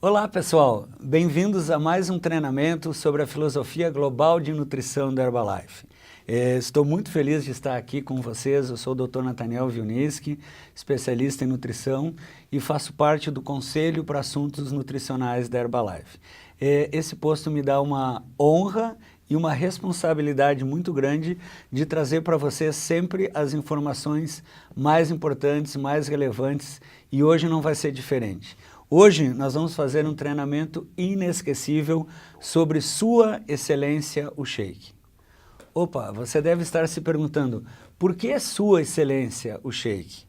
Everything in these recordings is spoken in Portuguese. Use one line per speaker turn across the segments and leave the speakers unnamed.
Olá pessoal, bem-vindos a mais um treinamento sobre a filosofia global de nutrição da Herbalife. Estou muito feliz de estar aqui com vocês. Eu sou o Dr. Nathaniel Wilniski, especialista em nutrição e faço parte do Conselho para Assuntos Nutricionais da Herbalife. Esse posto me dá uma honra e uma responsabilidade muito grande de trazer para vocês sempre as informações mais importantes, mais relevantes, e hoje não vai ser diferente. Hoje nós vamos fazer um treinamento inesquecível sobre Sua Excelência o Shake. Opa, você deve estar se perguntando, por que Sua Excelência o Shake?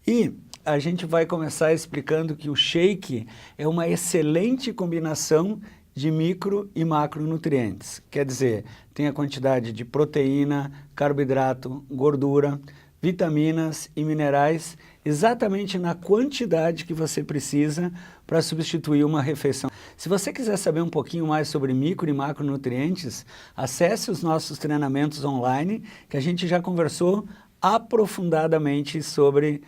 E a gente vai começar explicando que o shake é uma excelente combinação de micro e macronutrientes. Quer dizer, tem a quantidade de proteína, carboidrato, gordura, vitaminas e minerais exatamente na quantidade que você precisa para substituir uma refeição. Se você quiser saber um pouquinho mais sobre micro e macronutrientes, acesse os nossos treinamentos online, que a gente já conversou aprofundadamente sobre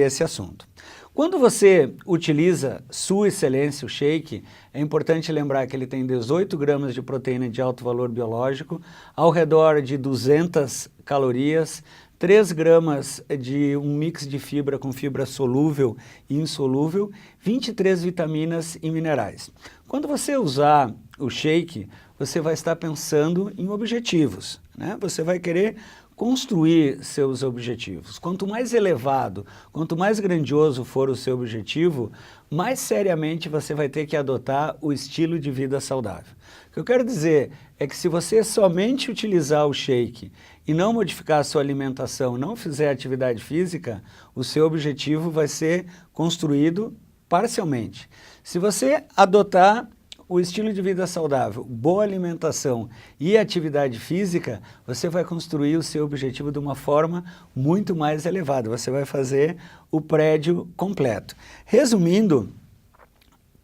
esse assunto. Quando você utiliza Sua Excelência o Shake, é importante lembrar que ele tem 18 gramas de proteína de alto valor biológico, ao redor de 200 calorias, 3 gramas de um mix de fibra com fibra solúvel e insolúvel, 23 vitaminas e minerais. Quando você usar o shake, você vai estar pensando em objetivos, né? Você vai querer construir seus objetivos. Quanto mais elevado, quanto mais grandioso for o seu objetivo, mais seriamente você vai ter que adotar o estilo de vida saudável. O que eu quero dizer é que se você somente utilizar o shake e não modificar a sua alimentação, não fizer atividade física, o seu objetivo vai ser construído parcialmente. Se você adotar o estilo de vida saudável, boa alimentação e atividade física, você vai construir o seu objetivo de uma forma muito mais elevada. Você vai fazer o prédio completo. Resumindo,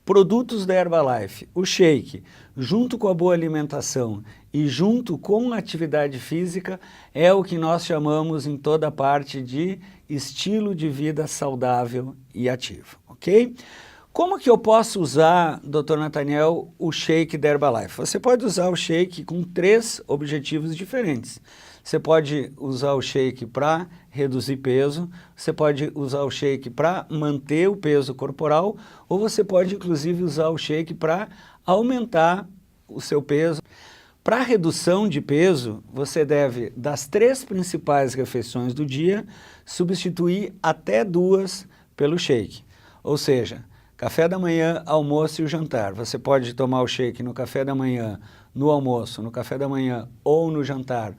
produtos da Herbalife, o shake, junto com a boa alimentação e junto com a atividade física, é o que nós chamamos em toda parte de estilo de vida saudável e ativo, ok? Como que eu posso usar, Dr. Nathaniel, o shake da Herbalife? Você pode usar o shake com 3 objetivos diferentes. Você pode usar o shake para reduzir peso, você pode usar o shake para manter o peso corporal, ou você pode inclusive usar o shake para aumentar o seu peso. Para redução de peso, você deve, das 3 principais refeições do dia, substituir até 2 pelo shake. Ou seja, café da manhã, almoço e o jantar. Você pode tomar o shake no café da manhã, no almoço, no café da manhã ou no jantar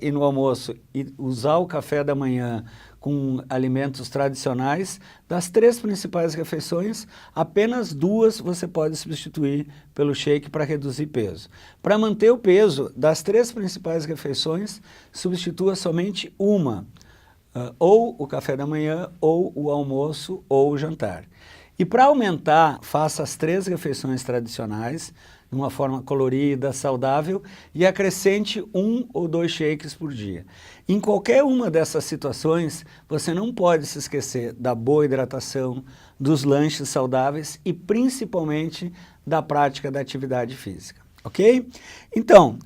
e no almoço, e usar o café da manhã com alimentos tradicionais. Das 3 principais refeições, apenas 2 você pode substituir pelo shake para reduzir peso. Para manter o peso, das 3 principais refeições, substitua somente uma, ou o café da manhã, ou o almoço, ou o jantar. E para aumentar, faça as 3 refeições tradicionais, de uma forma colorida, saudável, e acrescente 1 ou 2 shakes por dia. Em qualquer uma dessas situações, você não pode se esquecer da boa hidratação, dos lanches saudáveis e principalmente da prática da atividade física, ok? Então,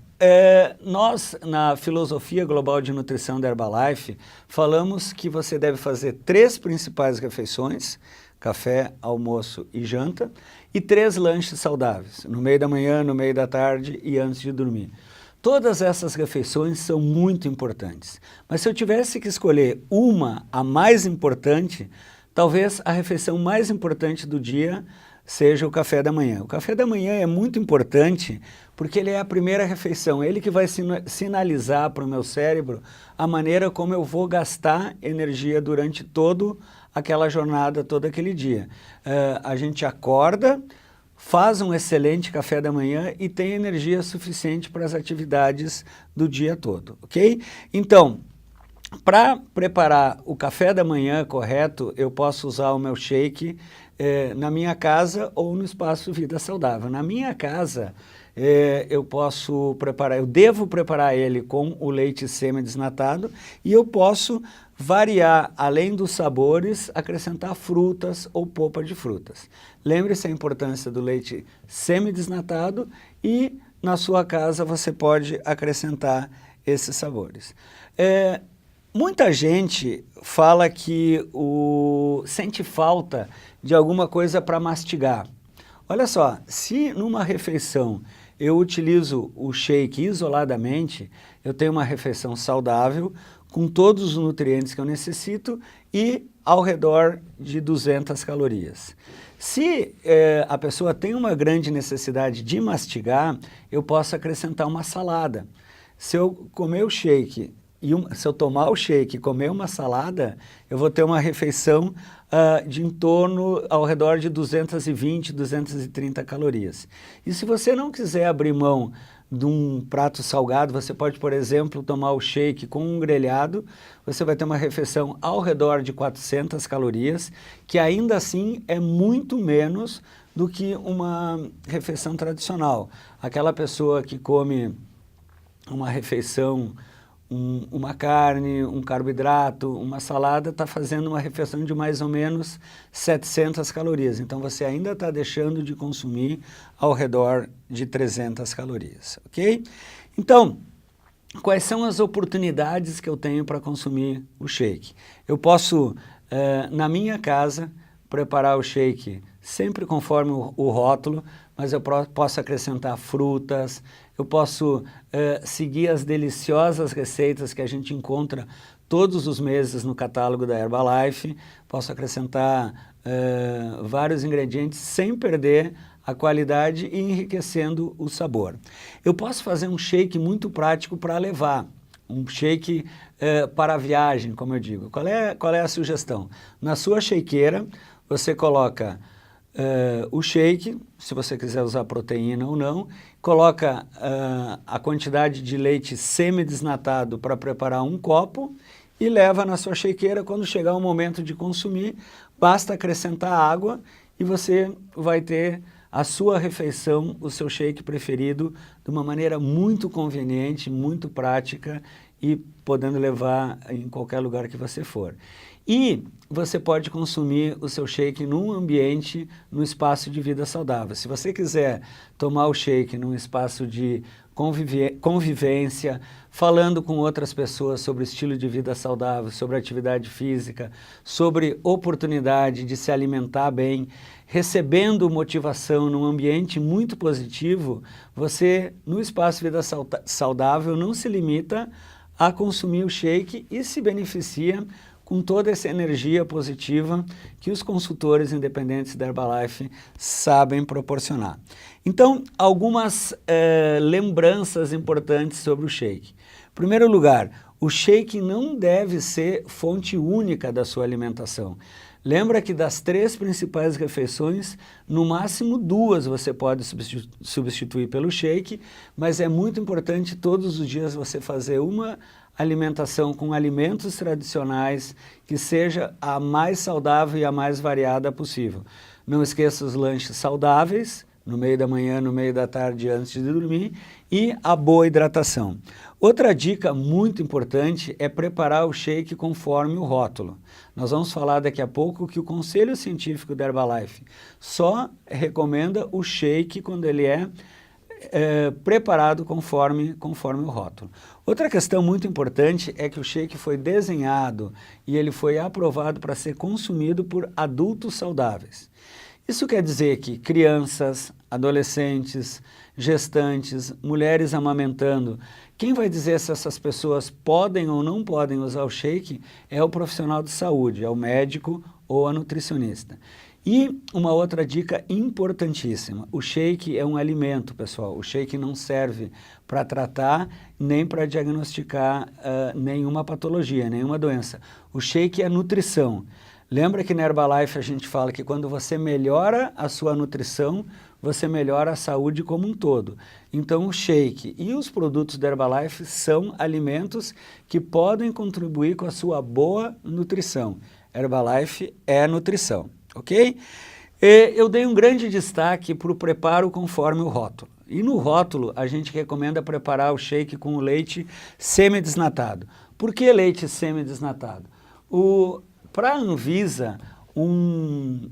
nós, na filosofia global de nutrição da Herbalife, falamos que você deve fazer 3 principais refeições, café, almoço e janta, e 3 lanches saudáveis, no meio da manhã, no meio da tarde e antes de dormir. Todas essas refeições são muito importantes, mas se eu tivesse que escolher uma, a mais importante, talvez a refeição mais importante do dia seja o café da manhã. O café da manhã é muito importante porque ele é a primeira refeição, ele que vai sinalizar para o meu cérebro a maneira como eu vou gastar energia durante toda aquela jornada, todo aquele dia. A gente acorda, faz um excelente café da manhã e tem energia suficiente para as atividades do dia todo, ok? Então, para preparar o café da manhã correto, eu posso usar o meu shake na minha casa ou no Espaço Vida Saudável. Na minha casa, eu devo preparar ele com o leite semi-desnatado e eu posso variar, além dos sabores, acrescentar frutas ou polpa de frutas. Lembre-se a importância do leite semidesnatado e na sua casa você pode acrescentar esses sabores. Muita gente fala que sente falta de alguma coisa para mastigar. Olha só, se numa refeição eu utilizo o shake isoladamente, eu tenho uma refeição saudável, com todos os nutrientes que eu necessito e ao redor de 200 calorias. Se a pessoa tem uma grande necessidade de mastigar, eu posso acrescentar uma salada. Se eu comer o shake, se eu tomar o shake e comer uma salada, eu vou ter uma refeição de em torno, ao redor de 220, 230 calorias. E se você não quiser abrir mão de um prato salgado, você pode, por exemplo, tomar o shake com um grelhado, você vai ter uma refeição ao redor de 400 calorias, que ainda assim é muito menos do que uma refeição tradicional. Aquela pessoa que come uma refeição, uma carne, um carboidrato, uma salada, está fazendo uma refeição de mais ou menos 700 calorias. Então, você ainda está deixando de consumir ao redor de 300 calorias, ok? Então, quais são as oportunidades que eu tenho para consumir o shake? Eu posso, na minha casa, preparar o shake sempre conforme o rótulo, mas eu posso acrescentar frutas, eu posso seguir as deliciosas receitas que a gente encontra todos os meses no catálogo da Herbalife, posso acrescentar vários ingredientes sem perder a qualidade e enriquecendo o sabor. Eu posso fazer um shake muito prático para levar, um shake para a viagem, como eu digo. Qual é a sugestão? Na sua shakeira, você coloca o shake, se você quiser usar proteína ou não, coloca a quantidade de leite semidesnatado para preparar um copo e leva na sua shakeira. Quando chegar o momento de consumir, basta acrescentar água e você vai ter a sua refeição, o seu shake preferido, de uma maneira muito conveniente, muito prática e podendo levar em qualquer lugar que você for. E você pode consumir o seu shake num ambiente, no espaço de vida saudável. Se você quiser tomar o shake num espaço de convivência, falando com outras pessoas sobre estilo de vida saudável, sobre atividade física, sobre oportunidade de se alimentar bem, recebendo motivação num ambiente muito positivo, você, no espaço de vida saudável, não se limita a consumir o shake e se beneficia com toda essa energia positiva que os consultores independentes da Herbalife sabem proporcionar. Então, algumas lembranças importantes sobre o shake. Em primeiro lugar, o shake não deve ser fonte única da sua alimentação. Lembra que das 3 principais refeições, no máximo 2 você pode substituir pelo shake, mas é muito importante todos os dias você fazer uma alimentação com alimentos tradicionais que seja a mais saudável e a mais variada possível. Não esqueça os lanches saudáveis, no meio da manhã, no meio da tarde, antes de dormir, e a boa hidratação. Outra dica muito importante é preparar o shake conforme o rótulo. Nós vamos falar daqui a pouco que o Conselho Científico da Herbalife só recomenda o shake quando ele é preparado conforme o rótulo. Outra questão muito importante é que o shake foi desenhado e ele foi aprovado para ser consumido por adultos saudáveis. Isso quer dizer que crianças, adolescentes, gestantes, mulheres amamentando, quem vai dizer se essas pessoas podem ou não podem usar o shake é o profissional de saúde, é o médico ou a nutricionista. E uma outra dica importantíssima, o shake é um alimento, pessoal. O shake não serve para tratar nem para diagnosticar nenhuma patologia, nenhuma doença. O shake é nutrição. Lembra que na Herbalife a gente fala que quando você melhora a sua nutrição, você melhora a saúde como um todo. Então o shake e os produtos da Herbalife são alimentos que podem contribuir com a sua boa nutrição. Herbalife é nutrição. Ok? Eu dei um grande destaque para o preparo conforme o rótulo. E no rótulo a gente recomenda preparar o shake com o leite semidesnatado. Por que leite semidesnatado? Para a Anvisa, um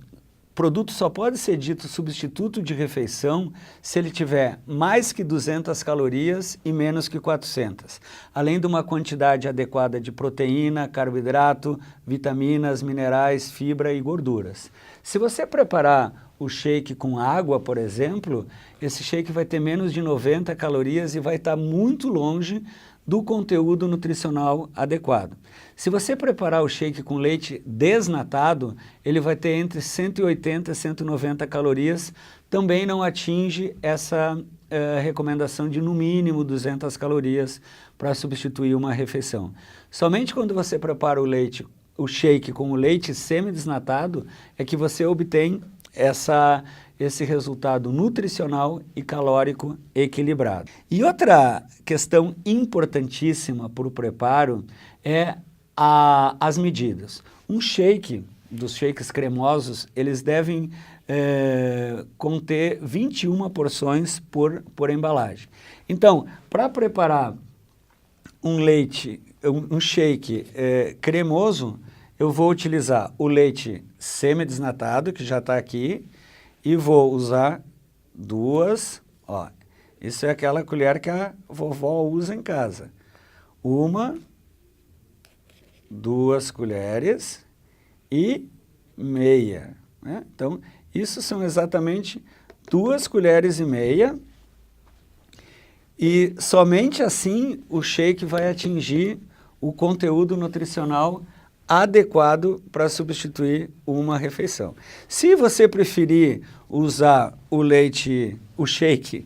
produto só pode ser dito substituto de refeição se ele tiver mais que 200 calorias e menos que 400, além de uma quantidade adequada de proteína, carboidrato, vitaminas, minerais, fibra e gorduras. Se você preparar o shake com água, por exemplo, esse shake vai ter menos de 90 calorias e vai estar muito longe do conteúdo nutricional adequado. Se você preparar o shake com leite desnatado, ele vai ter entre 180 e 190 calorias, também não atinge essa recomendação de no mínimo 200 calorias para substituir uma refeição. Somente quando você prepara o shake com o leite semi-desnatado é que você obtém esse resultado nutricional e calórico equilibrado. E outra questão importantíssima para o preparo é as medidas. Um shake, dos shakes cremosos, eles devem conter 21 porções por embalagem. Então, para preparar um shake cremoso, eu vou utilizar o leite semi-desnatado, que já está aqui, e vou usar duas, ó, isso é aquela colher que a vovó usa em casa. 1, 2 colheres e meia, né? Então, isso são exatamente 2 colheres e meia, e somente assim o shake vai atingir o conteúdo nutricional adequado para substituir uma refeição. Se você preferir usar o shake,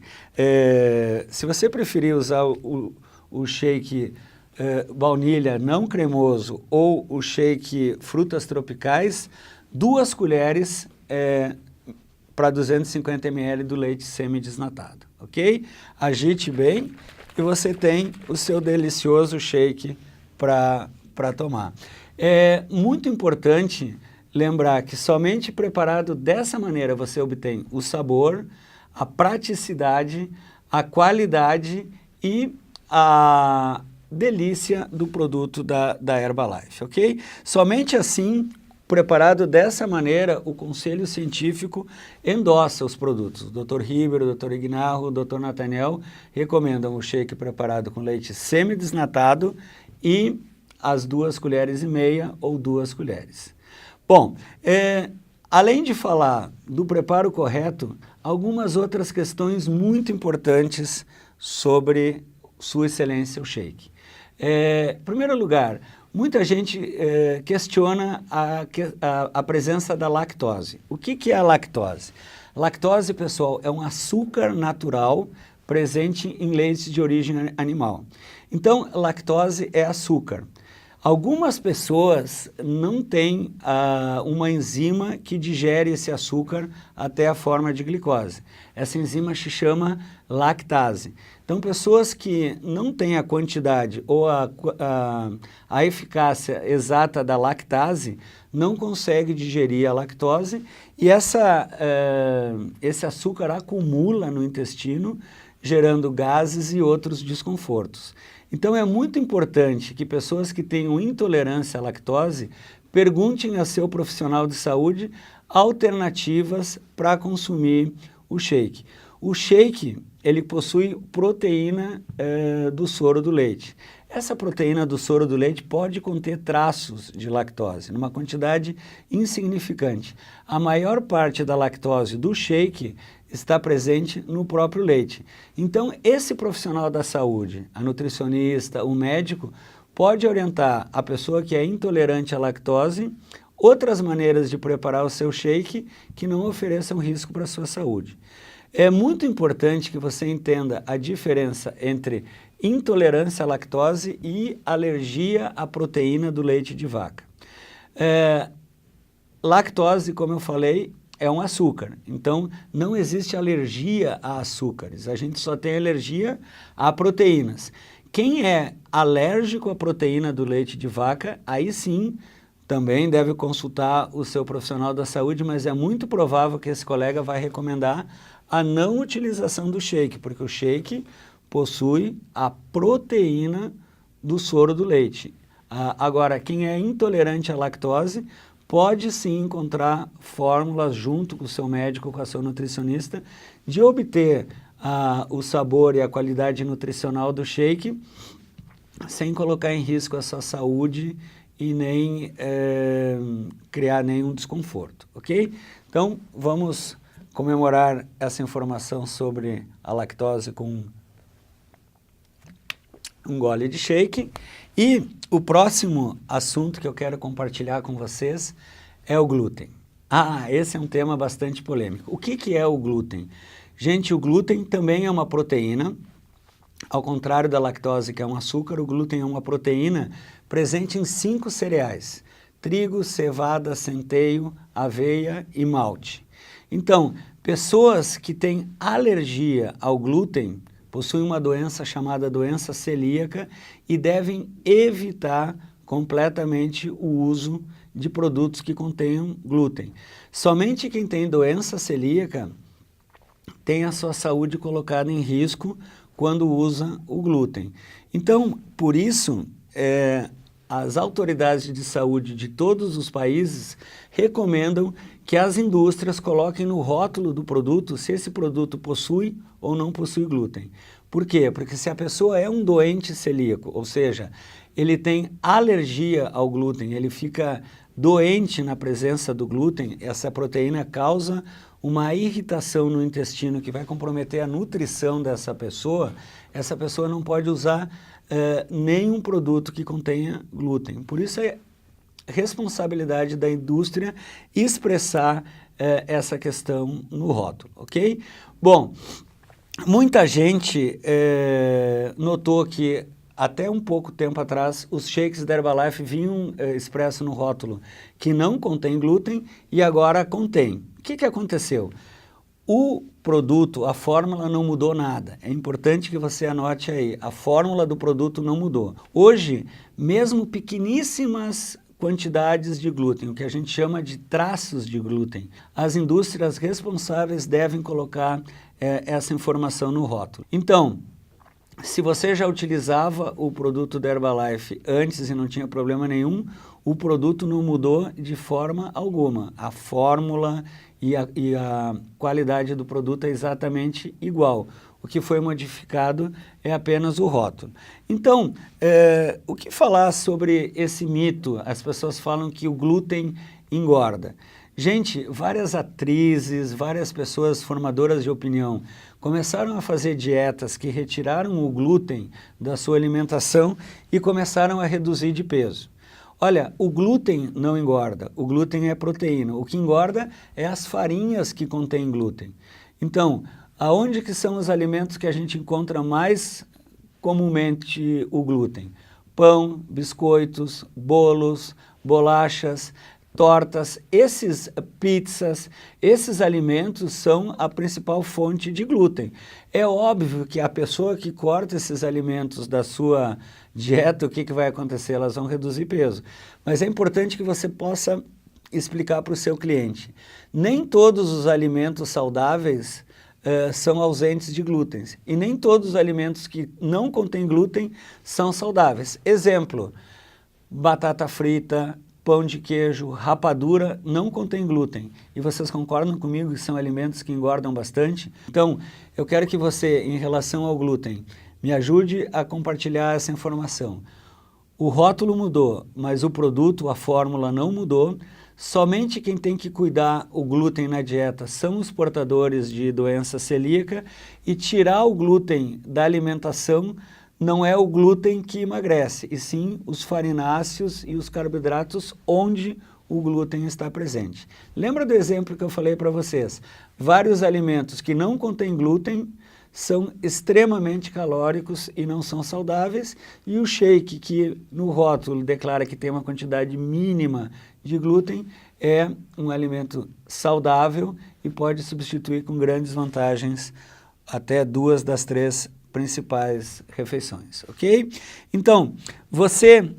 se você preferir usar o shake baunilha não cremoso ou o shake frutas tropicais, 2 colheres para 250 ml do leite semi-desnatado, ok? Agite bem e você tem o seu delicioso shake para tomar. É muito importante lembrar que somente preparado dessa maneira você obtém o sabor, a praticidade, a qualidade e a delícia do produto da Herbalife, ok? Somente assim, preparado dessa maneira, o Conselho Científico endossa os produtos. O Dr. Ribeiro, o Dr. Ignarro, o Dr. Nathaniel recomendam o shake preparado com leite semi-desnatado e as 2 colheres e meia ou 2 colheres. Bom, além de falar do preparo correto, algumas outras questões muito importantes sobre Sua Excelência o Shake. Em primeiro lugar, muita gente questiona a presença da lactose. O que é a lactose? Lactose, pessoal, é um açúcar natural presente em leites de origem animal. Então, lactose é açúcar. Algumas pessoas não têm uma enzima que digere esse açúcar até a forma de glicose. Essa enzima se chama lactase. Então, pessoas que não têm a quantidade ou a eficácia exata da lactase não conseguem digerir a lactose e esse açúcar acumula no intestino, gerando gases e outros desconfortos. Então é muito importante que pessoas que tenham intolerância à lactose perguntem a seu profissional de saúde alternativas para consumir o shake. O shake, ele possui proteína do soro do leite. Essa proteína do soro do leite pode conter traços de lactose, numa quantidade insignificante. A maior parte da lactose do shake está presente no próprio leite. Então, esse profissional da saúde, a nutricionista, o médico, pode orientar a pessoa que é intolerante à lactose outras maneiras de preparar o seu shake que não ofereçam risco para a sua saúde. É muito importante que você entenda a diferença entre intolerância à lactose e alergia à proteína do leite de vaca. Lactose, como eu falei, é um açúcar, então não existe alergia a açúcares, a gente só tem alergia a proteínas. Quem é alérgico à proteína do leite de vaca, aí sim também deve consultar o seu profissional da saúde, mas é muito provável que esse colega vai recomendar a não utilização do shake, porque o shake possui a proteína do soro do leite. Agora, quem é intolerante à lactose pode sim encontrar fórmulas junto com o seu médico, com a sua nutricionista, de obter o sabor e a qualidade nutricional do shake sem colocar em risco a sua saúde e nem criar nenhum desconforto, ok? Então, vamos comemorar essa informação sobre a lactose com um gole de shake. E o próximo assunto que eu quero compartilhar com vocês é o glúten. Esse é um tema bastante polêmico. O que é o glúten? Gente, o glúten também é uma proteína. Ao contrário da lactose, que é um açúcar, o glúten é uma proteína presente em 5 cereais: trigo, cevada, centeio, aveia e malte. Então, pessoas que têm alergia ao glúten possuem uma doença chamada doença celíaca e devem evitar completamente o uso de produtos que contenham glúten. Somente quem tem doença celíaca tem a sua saúde colocada em risco quando usa o glúten. Então, por isso, as autoridades de saúde de todos os países recomendam que as indústrias coloquem no rótulo do produto se esse produto possui ou não possui glúten. Por quê? Porque se a pessoa é um doente celíaco, ou seja, ele tem alergia ao glúten, ele fica doente na presença do glúten, essa proteína causa uma irritação no intestino que vai comprometer a nutrição dessa pessoa, essa pessoa não pode usar nenhum produto que contenha glúten. Por isso é responsabilidade da indústria expressar essa questão no rótulo, ok? Bom, muita gente notou que até um pouco tempo atrás os shakes da Herbalife vinham expresso no rótulo que não contém glúten e agora contém. O que aconteceu? O produto, a fórmula não mudou nada. É importante que você anote aí, a fórmula do produto não mudou. Hoje, mesmo pequeníssimas quantidades de glúten, o que a gente chama de traços de glúten, as indústrias responsáveis devem colocar essa informação no rótulo. Então, se você já utilizava o produto da Herbalife antes e não tinha problema nenhum, o produto não mudou de forma alguma. A fórmula e a qualidade do produto é exatamente igual. O que foi modificado é apenas o rótulo. Então, o que falar sobre esse mito? As pessoas falam que o glúten engorda. Gente, várias atrizes, várias pessoas formadoras de opinião começaram a fazer dietas que retiraram o glúten da sua alimentação e começaram a reduzir de peso. Olha, o glúten não engorda, o glúten é proteína. O que engorda é as farinhas que contêm glúten. Então, aonde que são os alimentos que a gente encontra mais comumente o glúten? Pão, biscoitos, bolos, bolachas, tortas, pizzas, esses alimentos são a principal fonte de glúten. É óbvio que a pessoa que corta esses alimentos da sua dieta, o que vai acontecer? Elas vão reduzir peso. Mas é importante que você possa explicar para o seu cliente. Nem todos os alimentos saudáveis são ausentes de glúten. E nem todos os alimentos que não contêm glúten são saudáveis. Exemplo, batata frita, pão de queijo, rapadura não contém glúten. E vocês concordam comigo que são alimentos que engordam bastante? Então, eu quero que você, em relação ao glúten, me ajude a compartilhar essa informação. O rótulo mudou, mas o produto, a fórmula não mudou. Somente quem tem que cuidar o glúten na dieta são os portadores de doença celíaca e tirar o glúten da alimentação não é o glúten que emagrece, e sim os farináceos e os carboidratos onde o glúten está presente. Lembra do exemplo que eu falei para vocês? Vários alimentos que não contêm glúten são extremamente calóricos e não são saudáveis, e o shake, que no rótulo declara que tem uma quantidade mínima de glúten, é um alimento saudável e pode substituir com grandes vantagens até 2 das 3 principais refeições, ok? Então, você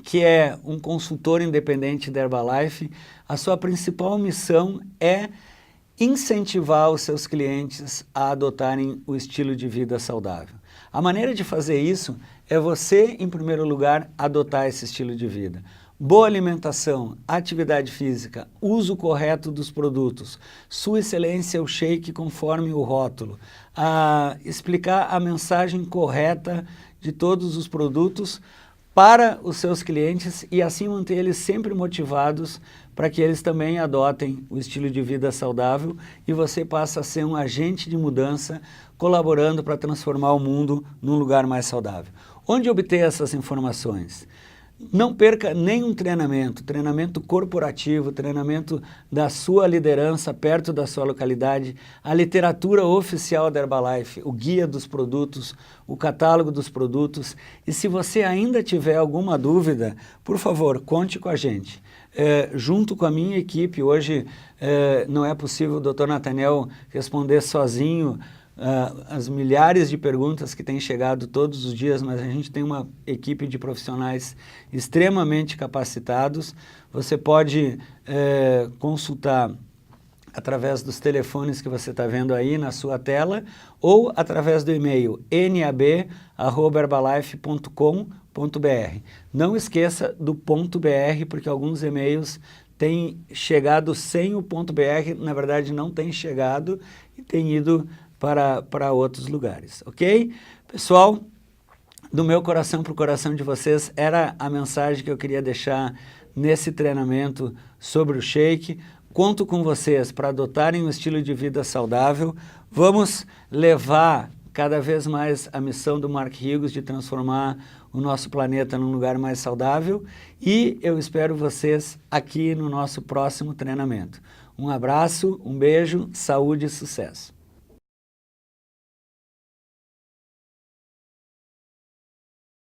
que é um consultor independente da Herbalife, a sua principal missão é incentivar os seus clientes a adotarem o estilo de vida saudável. A maneira de fazer isso é você, em primeiro lugar, adotar esse estilo de vida. Boa alimentação, atividade física, uso correto dos produtos, Sua Excelência o shake conforme o rótulo, explicar a mensagem correta de todos os produtos para os seus clientes e assim manter eles sempre motivados para que eles também adotem o estilo de vida saudável e você passa a ser um agente de mudança colaborando para transformar o mundo num lugar mais saudável. Onde obter essas informações? Não perca nenhum treinamento corporativo, treinamento da sua liderança perto da sua localidade, a literatura oficial da Herbalife, o guia dos produtos, o catálogo dos produtos. E se você ainda tiver alguma dúvida, por favor, conte com a gente. Junto com a minha equipe, hoje não é possível o Dr. Nathaniel responder sozinho as milhares de perguntas que têm chegado todos os dias, mas a gente tem uma equipe de profissionais extremamente capacitados. Você pode consultar através dos telefones que você está vendo aí na sua tela ou através do e-mail nab@herbalife.com.br. Não esqueça do .br, porque alguns e-mails têm chegado sem o .br, na verdade não tem chegado e tem ido para outros lugares, ok? Pessoal, do meu coração para o coração de vocês, era a mensagem que eu queria deixar nesse treinamento sobre o shake. Conto com vocês para adotarem um estilo de vida saudável. Vamos levar cada vez mais a missão do Mark Hughes de transformar o nosso planeta num lugar mais saudável e eu espero vocês aqui no nosso próximo treinamento. Um abraço, um beijo, saúde e sucesso!